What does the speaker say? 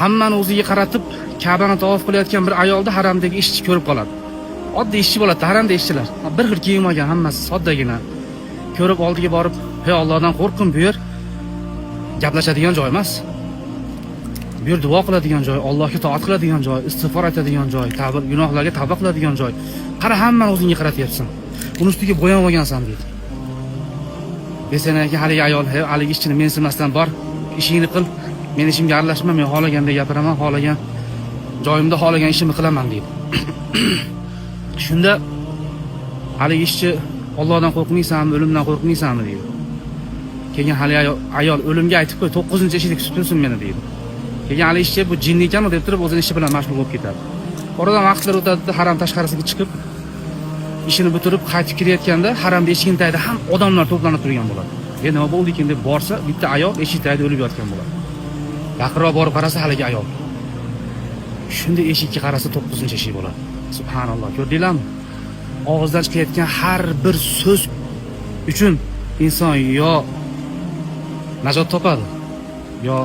hammani o'ziga qaratib Ka'bani tavof qilayotgan bir ayolni haramdagi ishchi ko'rib qoladi. Oddiy ishchi bo'ladi, haramda ishchilar. Bir xil kiyinmagan, hammasi soddagina. Ko'rib oldiga borib, "Hey Allohdan qo'rqin, bu yer gaplashadigan joy emas. Bu yer duo qiladigan joy, Allohga to'at qiladigan joy, istig'for aytadigan joy, tavba gunohlarga tavba qiladigan joy. Qara hammani o'zingga qaratyapsan. Uni ustiga bo'yab olgansan" dedi. Desanaki haligi ayol, "Hey, haligi ishchini mensimasdan bor, ishingni qil. Men ishimga aralashma, men xohlaganda gapiraman, xohlagan joyimda xohlagan ishimni qilaman" dedi. Shunda haligi ishchi, "Allohdan qo'rqmaysanmi, o'limdan qo'rqmaysanmi?" dedi. Keyin haligi ayol o'limga aytib qo'y, 9-eshikda kutib tursin meni dedi. Keyin haligi ishchi bu jinni ekanmi deb turib o'zining ishi bilan mashg'ul bo'lib ketadi. Oradan vaqtlar o'tadi, haram tashqarisiga chiqib ishini bitirib qaytib kelayotganda haramda eshigini tagida ham odamlar to'planib turgan bo'ladi. Nima bo'ldi ekan deb borsa, bitta ayol eshik tagida o'lib yotgan bo'ladi. Yaqinroq borib qarasa haligi ayol. Shunda eshikka qarasa 9-eshik bo'ladi. Subhanalloh, ko'rdinglarmi? Og'izdan chiqayotgan har bir so'z uchun inson yo najot topadi, yo